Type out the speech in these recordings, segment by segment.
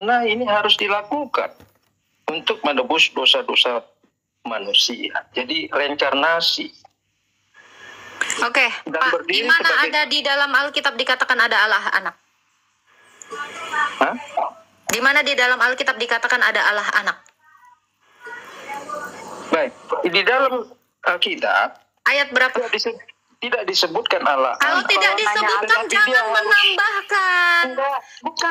Nah, ini harus dilakukan untuk menebus dosa-dosa manusia. Jadi reinkarnasi. Oke, Pak, di mana ada di dalam Alkitab dikatakan ada Allah anak? Hah? Di mana di dalam Alkitab dikatakan ada Allah anak? Baik, di dalam Alkitab ayat berapa? Tidak disebutkan Allah. Kalau tidak disebutkan jangan menambahkan.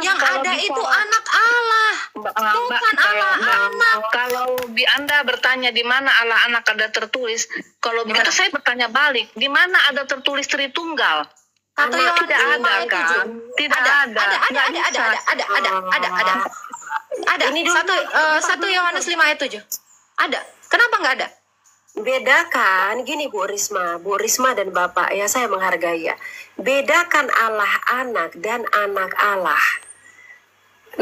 Yang ada itu anak Allah, bukan Allah anak. Kalau di Anda bertanya di mana Allah anak ada tertulis, kalau begitu saya bertanya balik, di mana ada tertulis Tritunggal? Tidak ada kan? Tidak ada. Ada. Satu Yohanes 5 ayat 7. Ada. Kenapa nggak ada? Bedakan gini Bu Risma dan Bapak ya, saya menghargai ya. Bedakan Allah anak dan anak Allah.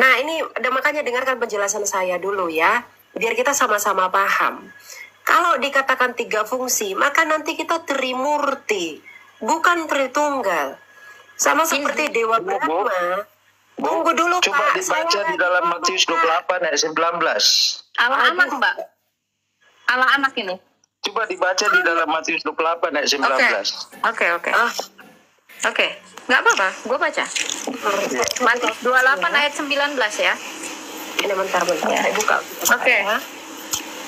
Nah ini makanya dengarkan penjelasan saya dulu ya, biar kita sama-sama paham. Kalau dikatakan 3 fungsi, maka nanti kita Trimurti, bukan Tritunggal. Sama seperti Dewa Brahma. Tunggu dulu coba Pak. Coba dibaca di dalam Matius 28 ayat 19. Allah anak Mbak. Allah anak ini. Coba dibaca di dalam Matius 28 ayat 19. Oke. Nggak apa-apa, gue baca. Matius 28 ayat 19 ya. Ini bentar. Saya buka. Oke.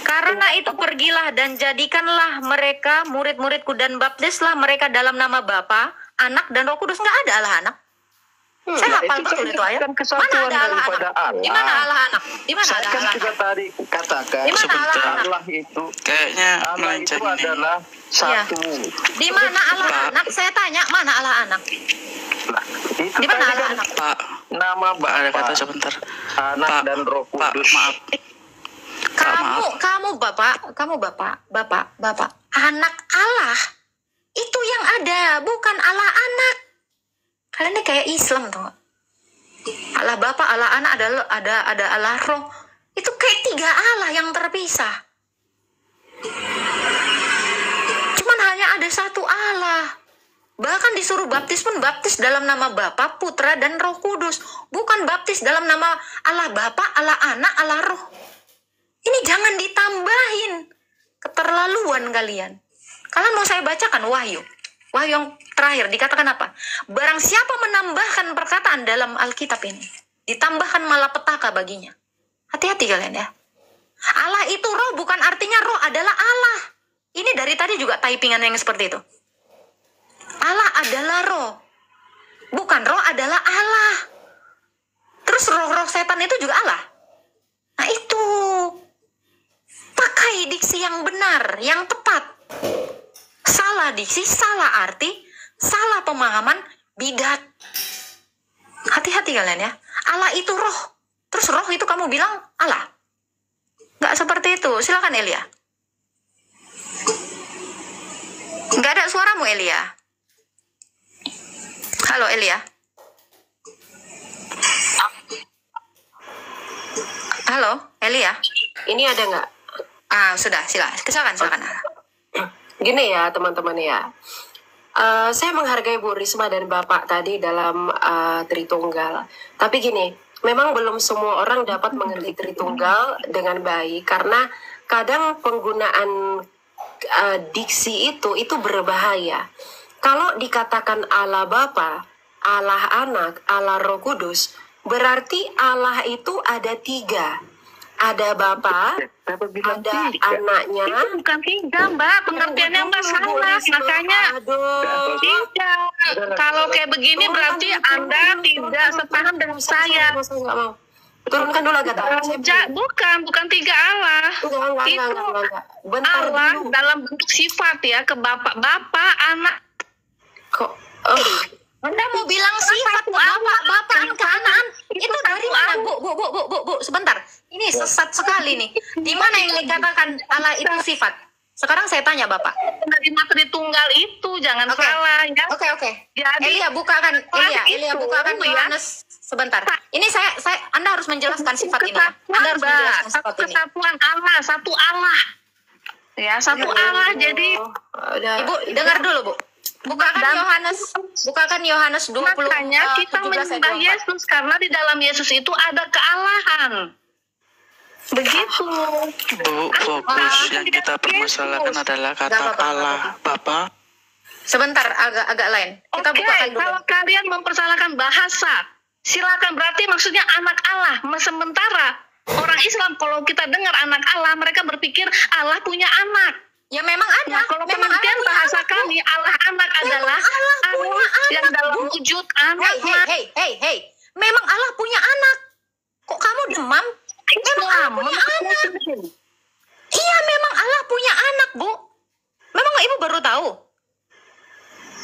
Karena itu pergilah dan jadikanlah mereka murid-muridku dan baptislah mereka dalam nama Bapa, Anak dan Roh Kudus. Nggak ada Allah anak. Saya hafal betul itu ayat. Mana ada Allah anak? Di mana Allah anak? Di mana ada Allah anak? Saya tadi katakan di mana Allah itu kayaknya Allah itu adalah satu. Di mana Allah anak? Saya tanya mana Allah anak? Di mana Allah anak? Pak, nama Bapak, ada kata sebentar. Anak Pak, dan Roh Kudus. Pak, maaf. Kamu Bapak, anak Allah itu yang ada, bukan Allah anak. Kalian ini kayak Islam tuh nggak? Allah Bapa, Allah Anak, ada Allah Roh. Itu kayak 3 Allah yang terpisah. Cuman hanya ada satu Allah. Bahkan disuruh baptis pun baptis dalam nama Bapa, Putra, dan Roh Kudus. Bukan baptis dalam nama Allah Bapa, Allah Anak, Allah Roh. Ini jangan ditambahin. Keterlaluan kalian. Kalian mau saya bacakan Wahyu yang terakhir dikatakan apa? Barang siapa menambahkan perkataan dalam Alkitab ini, ditambahkan malapetaka baginya. Hati-hati kalian ya. Allah itu roh, bukan artinya roh adalah Allah. Ini dari tadi juga typingan yang seperti itu. Allah adalah roh, bukan roh adalah Allah. Terus roh-roh setan itu juga Allah. Nah itu, pakai diksi yang benar, yang tepat. Salah diksi, salah arti, salah pemahaman, bidat. Hati-hati kalian ya. Allah itu roh. Terus roh itu kamu bilang Allah. Nggak seperti itu. Silakan Elia. Nggak ada suaramu Elia. Halo Elia. Halo Elia. Ini ada nggak? Sudah. Silakan. Gini ya teman-teman ya, saya menghargai Bu Risma dan Bapak tadi dalam Tritunggal. Tapi gini, memang belum semua orang dapat mengerti Tritunggal dengan baik karena kadang penggunaan diksi itu berbahaya. Kalau dikatakan Allah Bapa, Allah Anak, Allah Roh Kudus, berarti Allah itu ada 3. Ada Bapa, ada anaknya. Itu bukan 3 Mbak, pengertiannya Mbak salah. Makanya tidak. Kalau kayak begini berarti Anda tidak sepaham dengan saya. Turunkan dulu agak Bukan 3 Allah. Itu Allah dalam bentuk sifat ya, ke Bapak, Anak. Kok? Anda mau bilang sifat bapak ke anak itu dari mana? Bu, sebentar. Ini sesat sekali nih. Di mana yang dikatakan Allah itu sifat? Sekarang saya tanya Bapak. Dari materi tunggal itu jangan salah ya. Oke. Jadi Elia bukakan Yohanes sebentar. Ini saya Anda harus menjelaskan sifat ini. Anda harus menjelaskan sifat ini. Kesatuan Allah, satu Allah. Ya, satu Allah. Jadi Ibu dengar dulu, Bu. Bukakan Yohanes 20 Makanya kita 17 ayat menyembah 24. Yesus karena di dalam Yesus itu ada kealahan. Begitu. Bu, fokus yang kita permasalahkan adalah kata Nggak apa-apa, Allah Bapa. Sebentar, agak lain. Kita Oke, bukakan dulu. kalau kalian mempersalahkan bahasa, silakan, berarti maksudnya anak Allah. Sementara orang Islam kalau kita dengar anak Allah, mereka berpikir Allah punya anak. Ya memang ada. Nah, kalau memang kemudian Allah punya bahasa anak, Bu. kami Allah anak adalah Allah punya Allah yang anak, dalam Bu. wujud anak. Hey. Memang Allah punya anak. Kok kamu demam? Memang Allah punya anak. Iya, memang Allah punya anak, Bu. Memang Ibu baru tahu?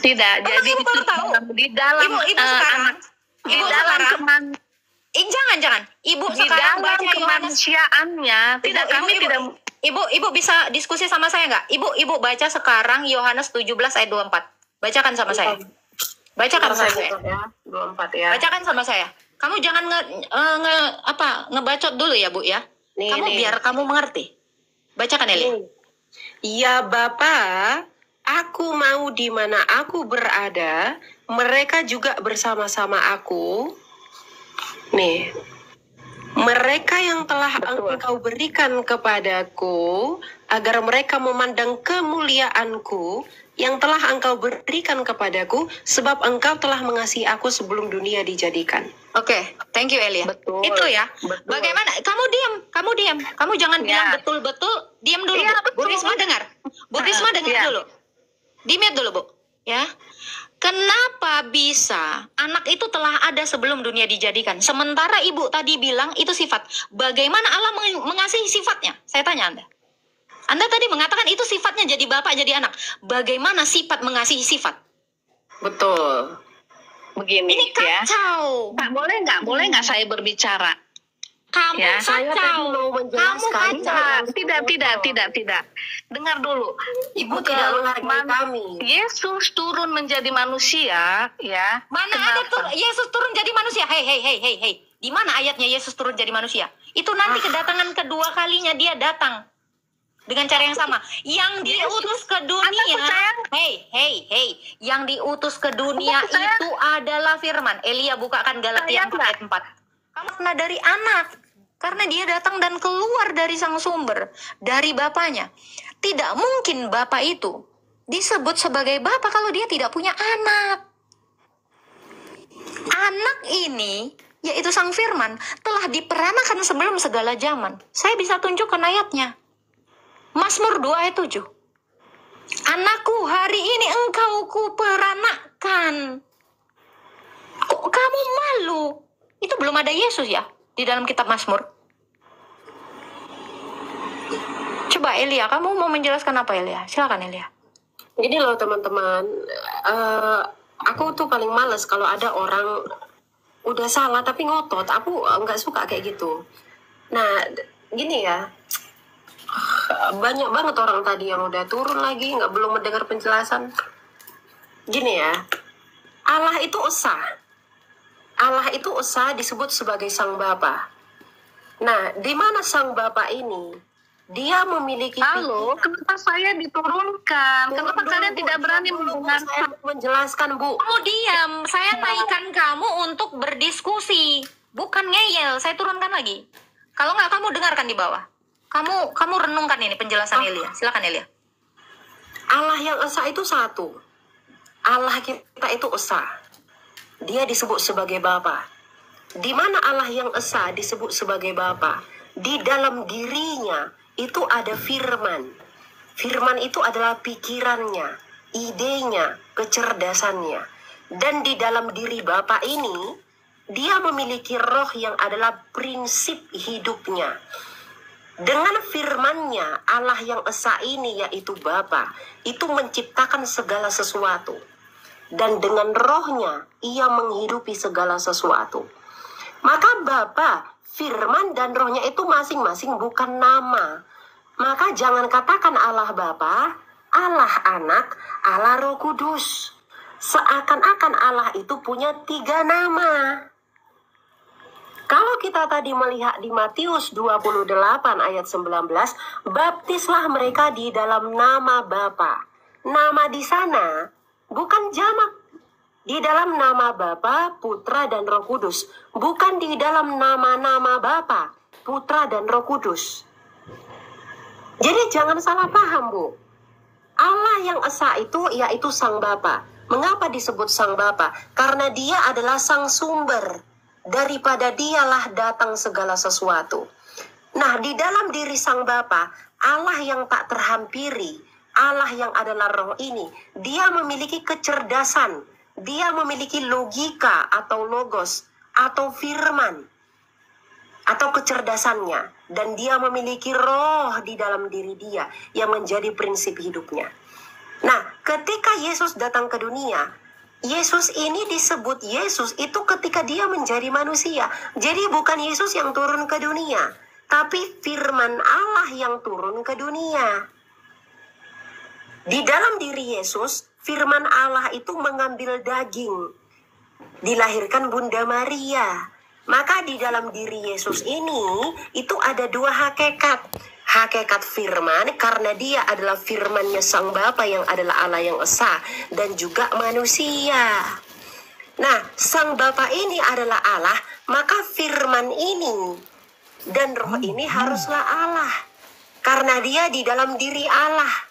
Tidak, Memang jadi Ibu baru tahu? di dalam Ibu sekarang. anak, di Ibu dalam sekarang. Jangan. Ibu di sekarang dalam baca Yohanes. kemanusiaannya, tidak kami tidak. Ibu bisa diskusi sama saya nggak? Ibu baca sekarang Yohanes 17 ayat 24. Bacakan sama saya. Bacakan sama saya. 24 ya. Bacakan sama saya. Kamu jangan ngebacot dulu ya, Bu ya. Kamu biar kamu mengerti. Bacakan Eli. Ya Bapa, aku mau di mana aku berada, mereka juga bersama-sama aku. Nih, mereka yang telah Engkau berikan kepadaku, agar mereka memandang kemuliaanku yang telah Engkau berikan kepadaku, sebab Engkau telah mengasihi aku sebelum dunia dijadikan. Oke, thank you Elia. Betul. Itu ya. Betul. Bagaimana? Kamu diam. Kamu jangan bilang betul-betul. Diam dulu. Iya, Bu. Bu betul. Risma dengar. Bu Risma dengar Iya. dulu. Di-mute dulu, Bu. Ya. Kenapa bisa anak itu telah ada sebelum dunia dijadikan? Sementara Ibu tadi bilang itu sifat. Bagaimana Allah mengasihi sifatnya? Saya tanya Anda. Anda tadi mengatakan itu sifatnya jadi bapak, jadi anak. Bagaimana sifat mengasihi sifat? Betul. Begini Ini ya. kacau. Pak, boleh nggak saya berbicara? Kamu Ya, saya tadi kacau. mau Kamu menjelaskan. kacau. Tidak. Dengar dulu. Ibu tidak menghargai kami. Yesus turun menjadi manusia, ya. Mana ada Yesus turun jadi manusia? Hei. Di mana ayatnya Yesus turun jadi manusia? Itu nanti kedatangan kedua kalinya dia datang. Dengan cara yang sama. Yang diutus ke dunia. Hei. Yang diutus ke dunia itu adalah firman. Elia bukakan Galatia 4 ayat 4. Kamu kena dari anak. Karena dia datang dan keluar dari sang sumber. Dari bapaknya. Tidak mungkin bapak itu disebut sebagai bapak kalau dia tidak punya anak. Anak ini, yaitu sang firman, telah diperanakan sebelum segala zaman. Saya bisa tunjukkan ayatnya. Mazmur 2 ayat 7. Anakku, hari ini engkau kuperanakan. Kok kamu malu? Itu belum ada Yesus ya di dalam kitab Mazmur. Coba Elia, kamu mau menjelaskan apa Elia? Silakan Elia. Gini loh teman-teman, aku tuh paling males kalau ada orang udah salah tapi ngotot. Aku nggak suka kayak gitu. Nah, gini ya, banyak banget orang tadi yang udah turun lagi, belum mendengar penjelasan. Gini ya, Allah itu esa. Allah itu esa disebut sebagai sang Bapa. Nah, di mana sang Bapa ini? Dia memiliki Halo, kenapa saya diturunkan? Kenapa kalian tidak berani mendengar? Saya menjelaskan, Bu. Kamu diam, saya naikkan kamu untuk berdiskusi, bukan ngeyel. Saya turunkan lagi. Kalau nggak kamu dengarkan di bawah. Kamu renungkan ini penjelasan Elia. Silakan Elia. Allah yang esa itu satu. Allah kita itu esa. Dia disebut sebagai Bapa. Di mana Allah yang esa disebut sebagai Bapa? Di dalam dirinya itu ada firman. Firman itu adalah pikirannya, idenya, kecerdasannya. Dan di dalam diri Bapa ini, dia memiliki roh yang adalah prinsip hidupnya. Dengan firman-Nya, Allah yang esa ini yaitu Bapa, itu menciptakan segala sesuatu. Dan dengan rohnya, ia menghidupi segala sesuatu. Maka Bapa, firman dan rohnya itu masing-masing bukan nama. Maka jangan katakan Allah Bapa, Allah Anak, Allah Roh Kudus. Seakan-akan Allah itu punya 3 nama. Kalau kita tadi melihat di Matius 28 ayat 19, baptislah mereka di dalam nama Bapa. Nama di sana bukan jamak. Di dalam nama Bapa, Putra, dan Roh Kudus. Bukan di dalam nama-nama Bapa, Putra, dan Roh Kudus. Jadi jangan salah paham, Bu. Allah yang esa itu yaitu Sang Bapa. Mengapa disebut Sang Bapa? Karena dia adalah sang sumber. Daripada dialah datang segala sesuatu. Nah, di dalam diri Sang Bapa, Allah yang tak terhampiri, Allah yang adalah roh ini, dia memiliki kecerdasan, dia memiliki logika atau logos, atau firman, atau kecerdasannya. Dan dia memiliki roh di dalam diri dia yang menjadi prinsip hidupnya. Nah, ketika Yesus datang ke dunia, Yesus ini disebut Yesus itu ketika dia menjadi manusia. Jadi bukan Yesus yang turun ke dunia, tapi firman Allah yang turun ke dunia. Di dalam diri Yesus, firman Allah itu mengambil daging. Dilahirkan Bunda Maria. Maka di dalam diri Yesus ini, itu ada dua hakikat. Hakikat firman, karena dia adalah firmannya Sang Bapa yang adalah Allah yang esa. Dan juga manusia. Nah, Sang Bapa ini adalah Allah, maka firman ini dan roh ini haruslah Allah. Karena dia di dalam diri Allah.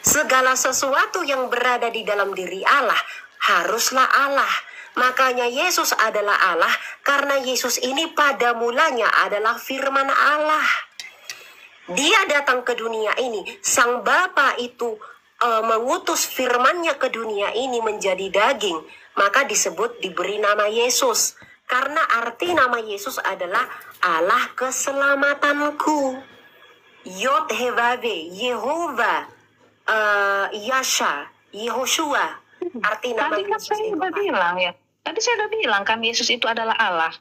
Segala sesuatu yang berada di dalam diri Allah haruslah Allah. Makanya Yesus adalah Allah karena Yesus ini pada mulanya adalah firman Allah. Dia datang ke dunia ini. Sang Bapa itu mengutus firmannya ke dunia ini menjadi daging. Maka disebut diberi nama Yesus. Karena arti nama Yesus adalah Allah keselamatanku. Yod Hevave, Yehova, Yasha, Yehoshua. Arti nama Tadi kan Yesus saya itu udah bilang ya. Tadi saya udah bilang kan Yesus itu adalah Allah.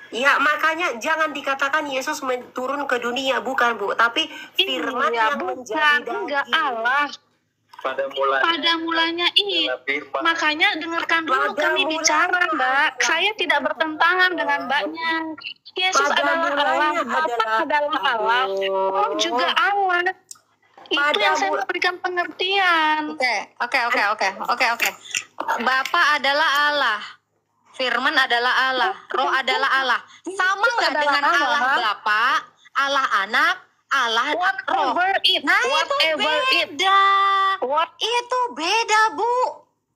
Ya, makanya jangan dikatakan Yesus turun ke dunia, bukan, Bu. Tapi firman Iya, yang menjadi enggak daging. Allah. Pada mulanya firman. Makanya dengarkan dulu Pada kami bicara, mulanya Mbak. Saya tidak bertentangan dengan Mbaknya. Yesus Pada adalah Allah, mulanya Bapa adalah Allah, Roh juga Allah. Itu Pada yang saya mul- memberikan pengertian. Oke. Bapak adalah Allah. Firman adalah Allah. Roh adalah Allah. Sama nggak adalah dengan Allah Allah. Bapa, Allah Anak, Allah Roh? Whatever it, Nah, itu whatever it. beda. What? Itu beda, Bu.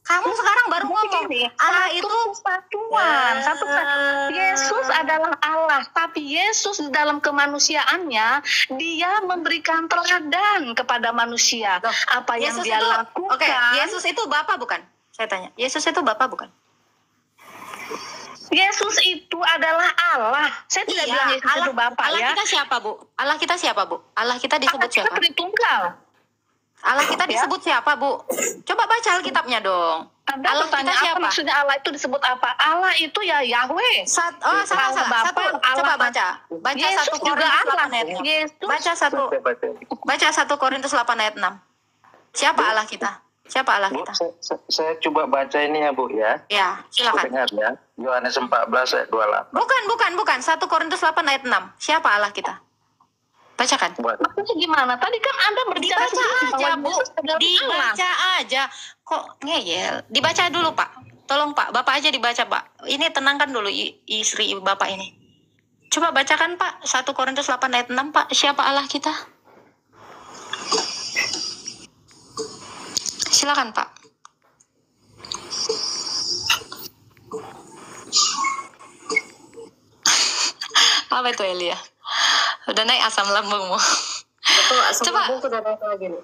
Kamu sekarang baru ngomong Begini, Allah satu itu kesatuan, satu kesatuan. Yesus adalah Allah, tapi Yesus di dalam kemanusiaannya dia memberikan teladan kepada manusia. Loh, Apa yang Yesus dia itu, lakukan? Oke, Yesus itu Bapa bukan? Saya tanya. Yesus itu Bapa bukan? Yesus itu adalah Allah. Saya tidak bilang Yesus itu Bapa Allah ya. kita siapa, Bu? Allah kita siapa, Bu? Allah kita disebut Allah kita siapa? Tritunggal. Allah kita Ya. disebut siapa, Bu? Coba baca Alkitabnya dong. Anda Allah bertanya kita apa siapa? maksudnya Allah itu disebut apa? Allah itu ya Yahweh. Salah. Allah Satu. Bapa, Coba Allah. baca. Baca Yesus 1 juga Korintus Allah. 8 ayat 6. Yesus. Baca 1 Korintus 8 ayat 6. Siapa Allah kita? Siapa Allah Bu, kita? saya coba baca ini ya, Bu ya. Ya, silakan. Dengar ya. Yohanes 14 ayat 28. Bukan. 1 Korintus 8 ayat 6. Siapa Allah kita? Bacakan. Buat Maksudnya gimana? Tadi kan Anda berbicara Dibaca sendiri aja, bahwa Bu. Yesus adalah Allah. Dibaca aja. Kok ngeyel? Dibaca dulu, Pak. Tolong, Pak. Bapak aja dibaca, Pak. Ini tenangkan dulu istri Bapak ini. Coba bacakan, Pak. 1 Korintus 8 ayat 6, Pak. Siapa Allah kita? Silakan, Pak. Apa itu, Elia? Udah naik asam lambungmu. Itu asam Coba. lambung tuh udah naik lagi nih.